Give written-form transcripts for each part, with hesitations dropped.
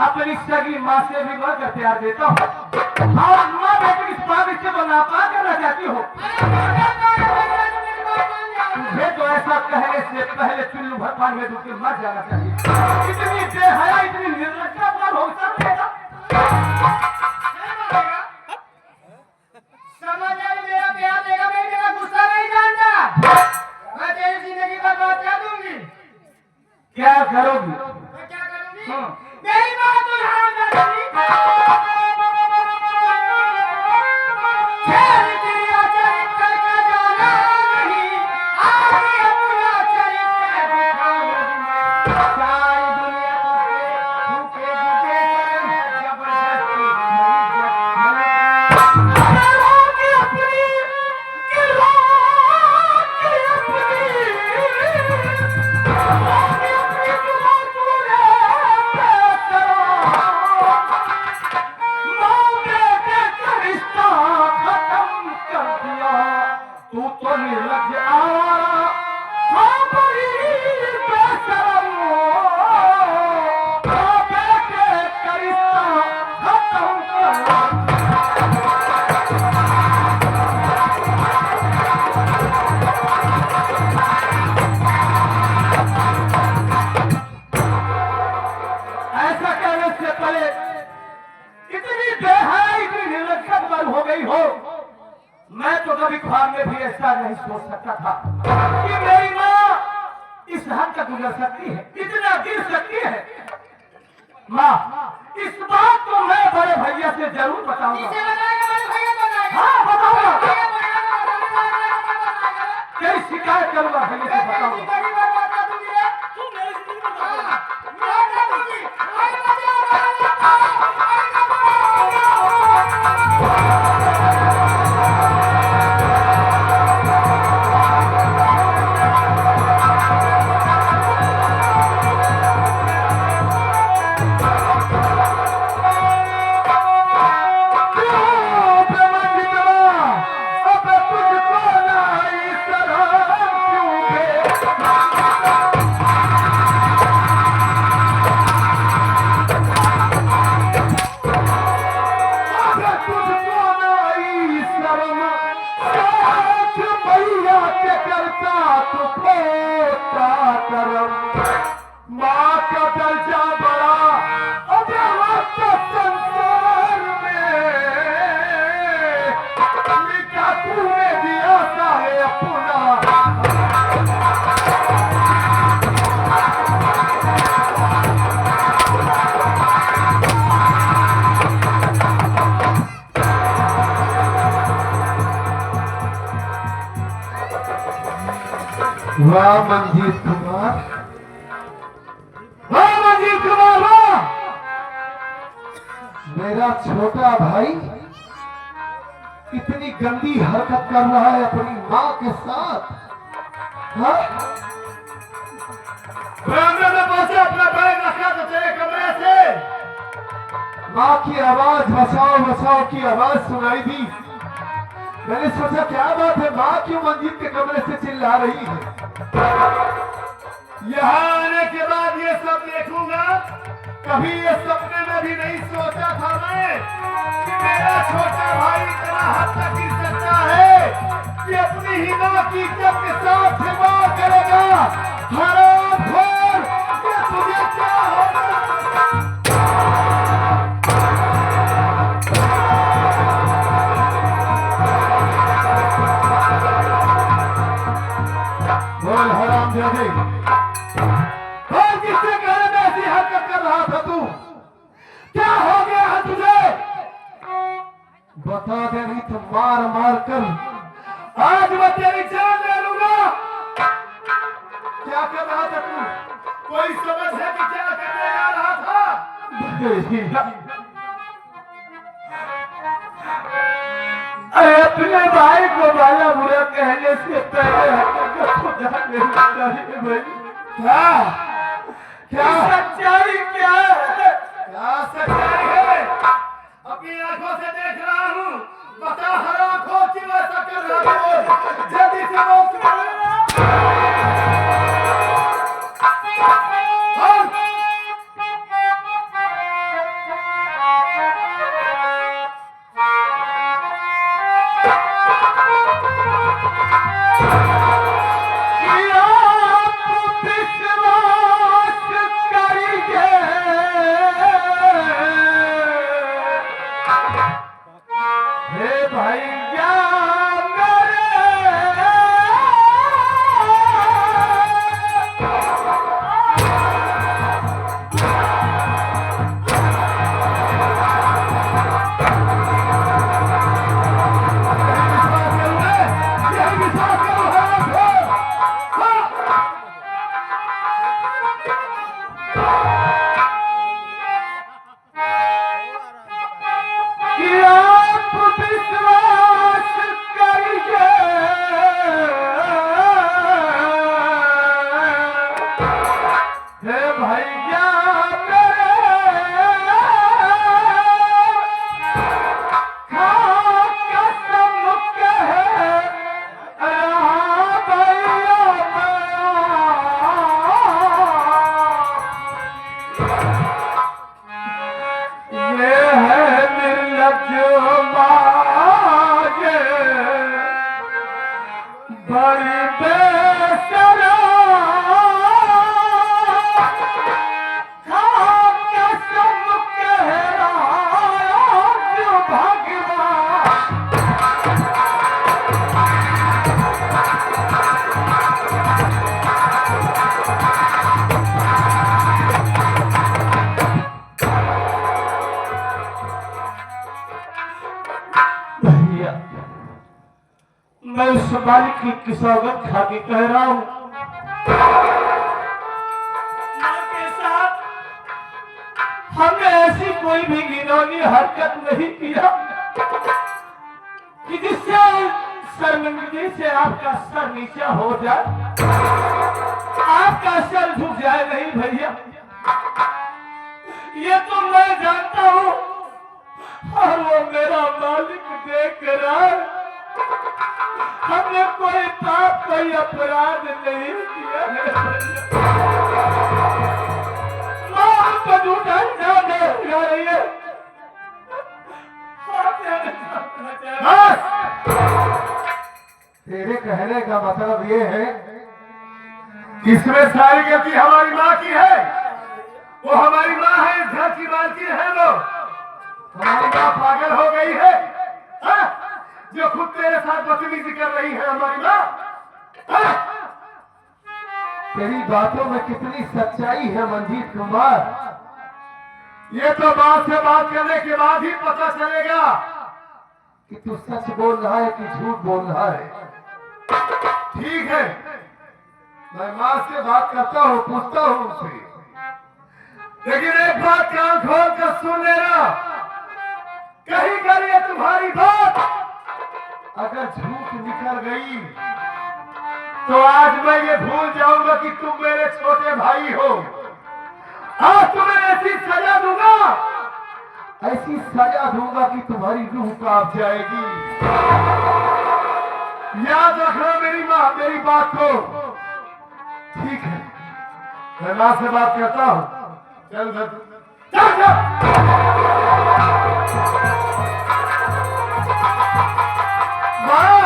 अपनी सगी माँ से भी बढ़कर प्यार देता हूँ और माँ बेटी इस बात से नापा करना चाहती हो। तुझे तो ऐसा कहने से पहले चुल्लू भर पानी में डूब के मर जाना चाहिए। इतनी बेहया इतनी निर्लज्जा पर हो सकता समझ आई मेरा प्यार देगा, मैं तेरा गुस्सा नहीं जानता। मैं तेरी जिंदगी बर्बाद कर दूंगी। क्या करोगी? मैं क्या करूंगी? मेरी बात तो हराम कर दूंगी। मैं तो कभी ख्वाब में भी ऐसा नहीं सोच सकता था कि मेरी माँ इस हद तक गुजर सकती है, इतना गिर सकती है। माँ, इस बात को मैं बड़े भैया से जरूर बताऊंगा। हाँ, बताऊंगा। तेरी शिकायत करूंगा, भैया से बताऊंगा। वाह मंजीत कुमार, वाह मंजीत कुमार, वाह! मेरा छोटा भाई इतनी गंदी हरकत कर रहा है अपनी माँ के साथ। हाँ? बरामदे में पहुंचे, अपना बैग रखा तो तेरे कमरे से माँ की आवाज, बचाओ बचाओ की आवाज सुनाई दी। मैंने सोचा क्या बात है, माँ क्यों मंजीत के कमरे से चिल्ला रही है। यहाँ आने के बाद ये सब देखूंगा। कभी ये सपने में भी नहीं सोचा था मैं कि मेरा छोटा भाई इतना हद तक गिर सकता है कि अपनी ही माँ की इज्जत के साथ खिलवाड़ करेगा। हरामखोर, ये तुझे क्या होगा? बोल हरामजादे, और किससे कहने में ऐसी हरकत कर रहा था तू? क्या हो गया है तुझे? बता दे नहीं तो मार मार कर आज मैं तेरी जान ले लूंगा। क्या कर रहा था तू? कोई समझ है कि क्या करने जा रहा था? अरे अपने भाई को भला बुरा कहने से पहले खुदा लेना चाहिए भाई। क्या क्या सच्चाई क्या है? क्या सच्चाई है? अपनी आंखों से देख रहा हूँ। बता हरामखोर क्यों ऐसा कर रहा है? जल्दी से रोक उस मालिक की सौगंध खा के कह रहा हूं, मां के साथ हमने ऐसी कोई भी घिनौनी हरकत नहीं किया कि जिससे शर्मिंदगी से आपका सर नीचा हो जाए, आपका सर झुक जाए। नहीं भैया, ये तो मैं जानता हूं और वो मेरा मालिक देख रहा है। हमने कोई पाप, कोई अपराध नहीं किया है। मां हमको झूठा इल्जाम लगा रही है। बस! तेरे कहने का मतलब ये है कि इसमें सारी गलती हमारी माँ की है। वो हमारी माँ है, इस घर की मालकिन है। वो हमारी माँ पागल हो गई है, हाँ? जो खुद तेरे साथ बदतमीजी कर रही है हमारी माँ, हाँ? तेरी बातों में कितनी सच्चाई है मंजीत कुमार, ये तो बात से बात करने के बाद ही पता चलेगा कि तू सच बोल रहा है कि झूठ बोल रहा है। ठीक है, मैं माँ से बात करता हूँ, पूछता हूँ उनसे, लेकिन एक बात कान खोल कर सुन लेना, कहीं करिए तुम्हारी बात अगर झूठ निकल गई तो आज मैं ये भूल जाऊंगा कि तुम मेरे छोटे भाई हो। आज तुम्हें ऐसी सजा दूंगा, ऐसी सजा दूंगा कि तुम्हारी रूह कांप जाएगी। याद रखना मेरी माँ, मेरी बात को। ठीक है, मैं माँ से बात करता हूँ। चल चल चल। माँ,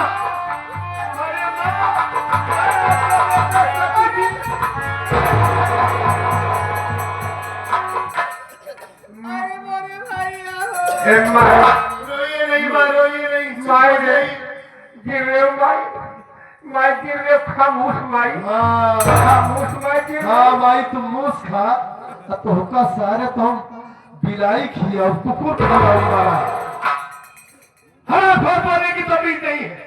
अरे माँ, रोइए नहीं माँ, रोइए नहीं। माई रे, गिर रहे हो माई, माई गिर रहे हो। खामोश माई, खामोश माई गिर रहे हो। हाँ माई, तुम मूस खा तो हुक्का सारे तो हम बिलाई खी और कुकुर को बिलाई मारा। हाँ, फोन बोलने की तमीज नहीं है।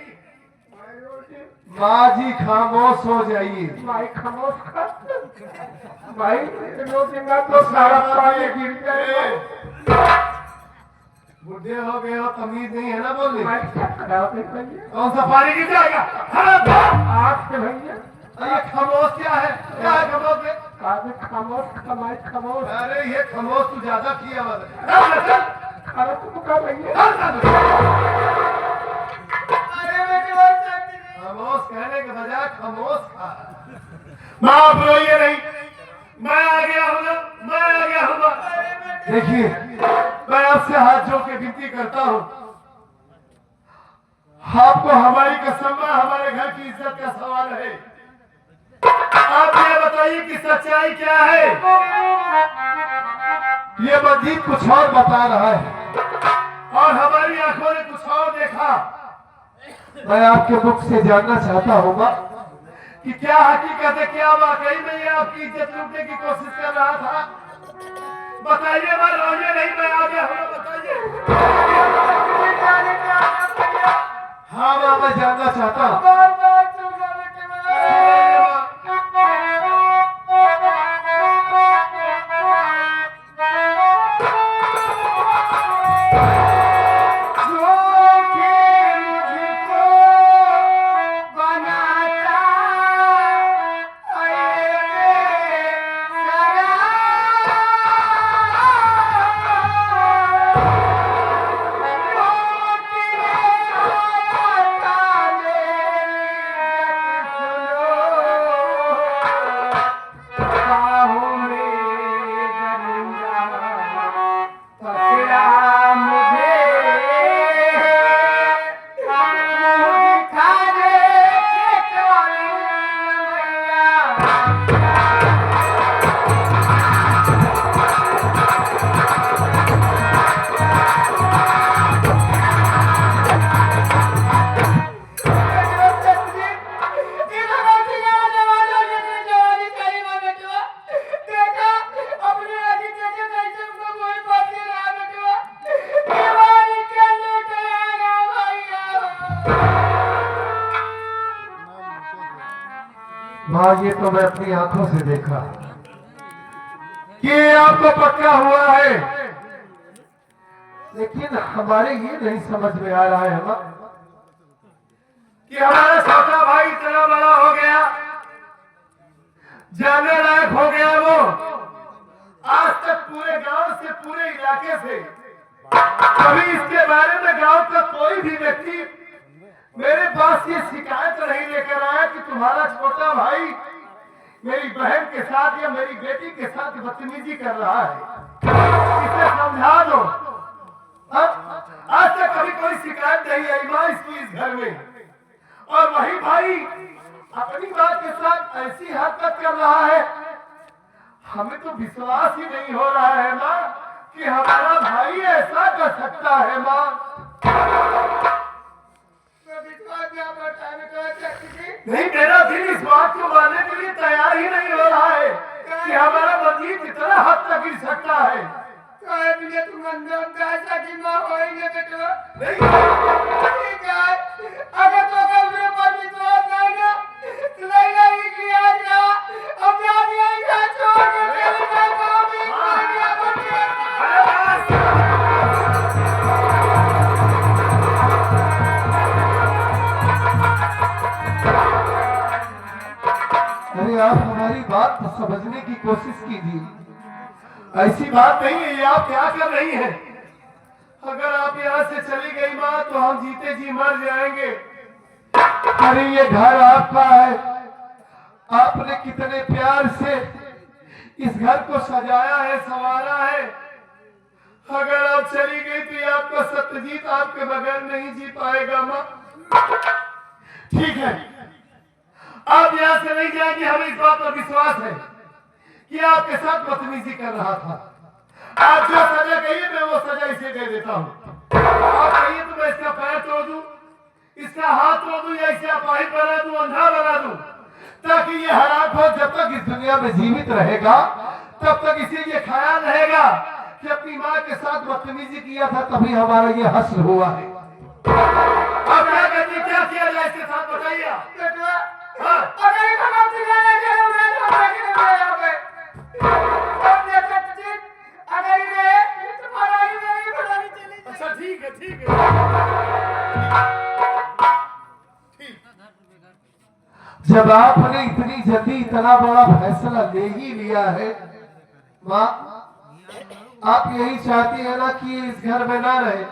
माँ जी खामोश हो जाइए। माई खामोश खा, माई रोटी ना तो सारा पानी गिर जाएगा। बुढ़े हो गए हो, तमीज नहीं है ना बोलने। माई क्या खराब है भैया, कौन सा पानी गिर जाएगा? आप से भैया। ये खामोश क्या है? क्या है खामोश में? काफी खामोश, कमाई खामोश। अरे ये खामोश तू ज्यादा किया खाना तो का भैया। अरे बेटी बहुत शक्ति नहीं। खामोश कहने के बजाय खामोश खा। माँ आप रोइए नहीं, मैं आ गया हूँ ना, मैं आ गया हूँ। देखिए, मैं आपसे हाथ जोड़ के विनती करता हूँ, आपको हमारी कसम, हमारे घर की इज्जत का सवाल है। आप ये बताइए कि सच्चाई क्या है? ये मंजीत कुछ और बता रहा है और हमारी आंखों ने कुछ और देखा। मैं आपके मुख से जानना चाहता हूँ कि क्या हकीकत है, क्या वाकई में ये आपकी इज्जत लूटने की कोशिश कर रहा था? बताइए, मैं रोइए नहीं, मैं आ गया हूँ, बताइए। हाँ माँ, मैं जानना चाहता हूँ। माँ ये तो मैं अपनी आंखों से देखा कि ये आपको पक्का हुआ है, लेकिन हमारे ये नहीं समझ में आ रहा है माँ कि हमारा छोटा भाई इतना बड़ा हो गया, जाने लायक हो गया, वो आज तक पूरे गांव से, पूरे इलाके से कभी इसके बारे में गांव का कोई भी व्यक्ति मेरे पास ये शिकायत नहीं लेकर आया कि तुम्हारा छोटा भाई मेरी बहन के साथ या मेरी बेटी के साथ बदतमीजी कर रहा है, इसे समझा दो। आज तक कभी कोई शिकायत नहीं आई मां इसकी इस घर में, और वही भाई अपनी बात के साथ ऐसी हरकत कर रहा है, हमें तो विश्वास ही नहीं हो रहा है मां कि हमारा भाई ऐसा कर सकता है मां। नहीं, मेरा दिल इस बात को मानने के लिए तैयार ही नहीं हो रहा है कि हमारा मंजीत इतना हद तक गिर सकता है। तुम अंदर की माँ होएंगे बेटा नहीं, अगर तो मेरे पर विश्वास नहीं ना तो नहीं किया जा अब जानिए छोड़ के चले जाओ अरे आप हमारी बात तो समझने की कोशिश कीजिए। ऐसी बात नहीं है, ये आप क्या कर रही हैं? अगर आप यहाँ से चली गई माँ तो हम जीते जी मर जाएंगे। अरे ये घर आपका है, आपने कितने प्यार से इस घर को सजाया है, संवारा है। अगर आप चली गई तो ये आपका सत्यजीत आपके बगैर नहीं जी पाएगा माँ। ठीक है, आप यहाँ से नहीं जाएंगे, हमें इस बात पर विश्वास है कि आपके साथ बदतमीजी कर रहा था। आप जो सजा कहिए मैं वो सजा इसे दे देता हूँ। आप कहिए तो मैं इसका पैर तोड़ दूं, इसका हाथ तोड़ दूं, या इसे अपाहिज बना दूं, अंधा बना दूं, ताकि ये हरामखोर जब तक इस दुनिया में जीवित रहेगा तब तक इसे ये ख्याल रहेगा कि अपनी माँ के साथ बदतमीजी किया था, तभी हमारा ये हश्र हुआ है। अब क्या करते, क्या किया जाए इसके साथ बताइए आप। हाँ। अच्छा ठीक है, ठीक है, जब आपने इतनी जल्दी इतना बड़ा फैसला ले ही लिया है माँ, आप यही चाहती है ना कि इस घर में ना रहे।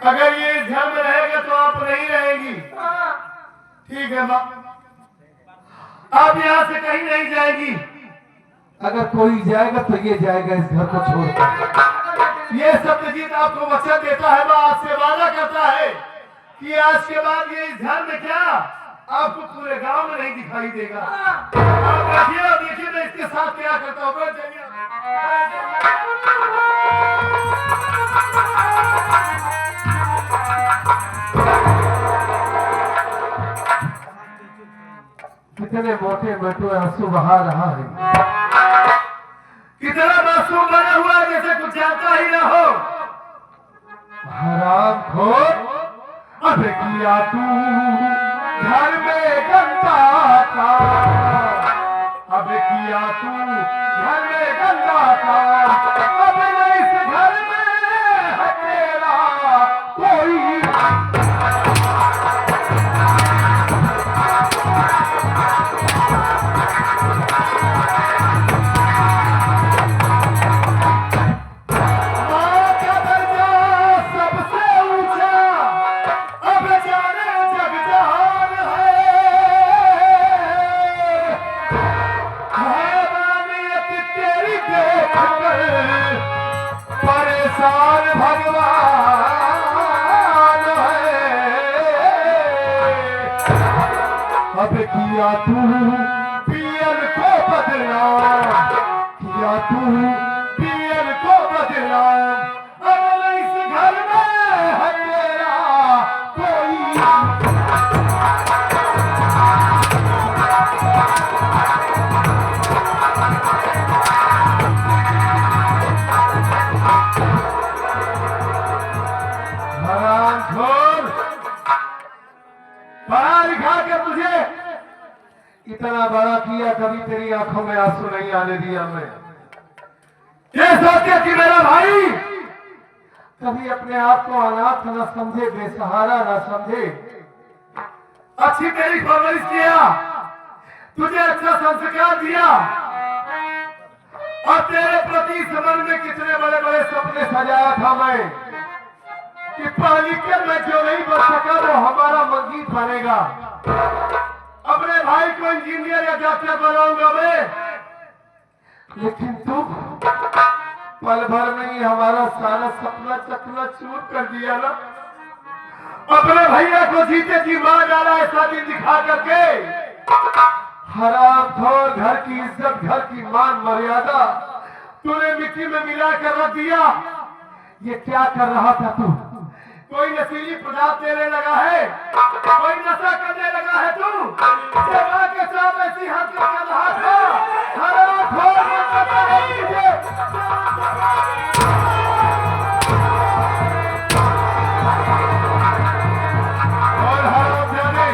अगर ये इस घर में रहेगा तो आप नहीं रहेगी। ठीक है माँ, आप यहाँ से कहीं नहीं जाएगी। अगर कोई जाएगा तो ये जाएगा इस घर को छोड़कर। ये सत्यजीत आपको वचन देता है, माँ आपसे वादा करता है कि आज के बाद ये इस घर में क्या आपको पूरे गांव में नहीं दिखाई देगा। आप बैठिए और देखिए मैं इसके साथ क्या करता हूँ। कितने मोटे मोटे आंसू बहा रहा है, कितना मासूम बना हुआ जैसे कुछ जानता ही ना हो। हरामखोर, अब किया तू घर में गंदा काम, अब किया तू घर में गंदा काम, अब इस घर में है तेरा कोई। परेशान भगवान है, अब किया तू पियल को बदनाम, किया तू पियल को बदनाम, अब इस घर में है तेरा कोई। आंखों में आंसू नहीं आने दिया मैं। ये सोच के कि मेरा भाई कभी अपने आप को अनाथ न समझे, बेसहारा न समझे, अच्छी तेरी परवरिश किया, तुझे अच्छा संस्कार दिया और तेरे प्रति समन में कितने बड़े बड़े सपने सजाया था मैं कि पढ़ लिख के मैं जो नहीं बन सका वो हमारा मंजीत बनेगा, अपने भाई को इंजीनियर या डॉक्टर बनाऊंगा मैं। लेकिन तू पल भर में ही हमारा सारा सपना चकनाचूर कर दिया ना। अपने भैया को जीते जी मार डाला ऐसा दिन दिखा करके। हरामखोर, घर की इज्जत, घर की मान मर्यादा तूने मिट्टी में मिला कर रख दिया। ये क्या कर रहा था तू? कोई नशीली पदार्थ देने लगा है, कोई नशा करने लगा है तू? जमा के साथ ऐसी हरकत कर रहा था। हरामखोर ने पता है तुझे। और हरामजादे,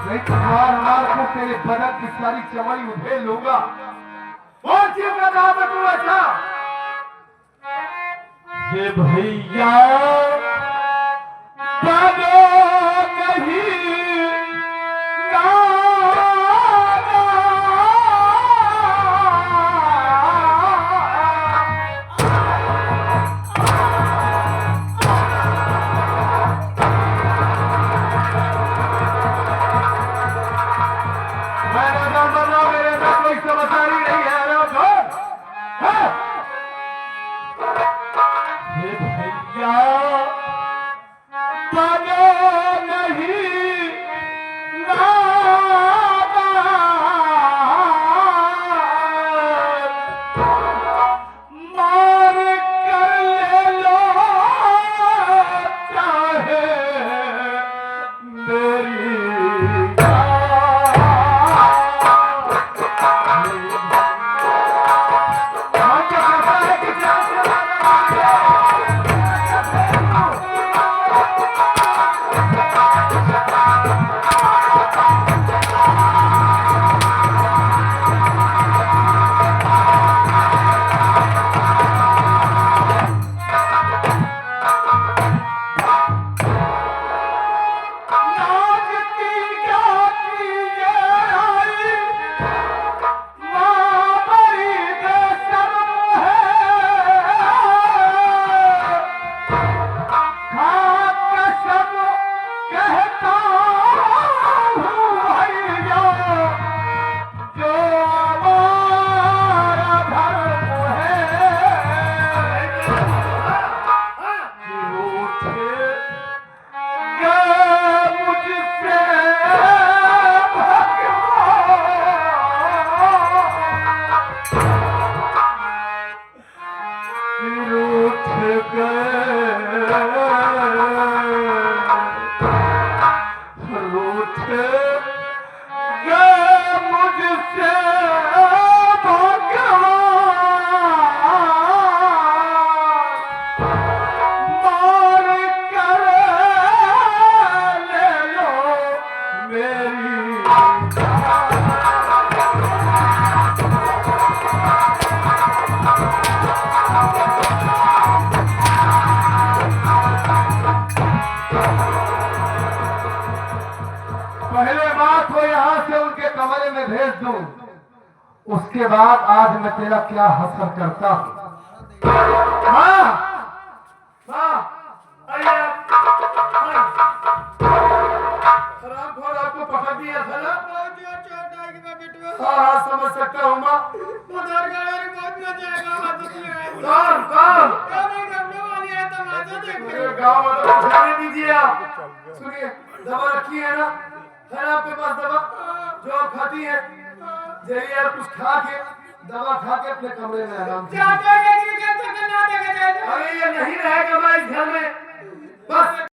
नहीं तो मार कर तेरे बदन की सारी चमड़ी उधेड़ लूंगा। और क्यों कर रहा था तू ऐसा? ये भैया बाबो नहीं मेरे में कोई समझदारी नहीं है। हे भैया बाबो नहीं मार कर ले लो चाहे मेरी कमरे में भेज दूं, उसके बाद आज मैं तेरा क्या हसर करता हूं। हाँ, हाँ, आपको पकड़ दिया था ना। हाँ, समझ सकता हूँ माँ। गाँव में तो जाने दीजिए आप। सुनिए, दवा रखी है ना? है ना आपके पास दवा जो आप खाती है? जाइए आप कुछ खा के, दवा खा के अपने कमरे में आराम से। अरे ये नहीं रहेगा मैं इस घर में। बस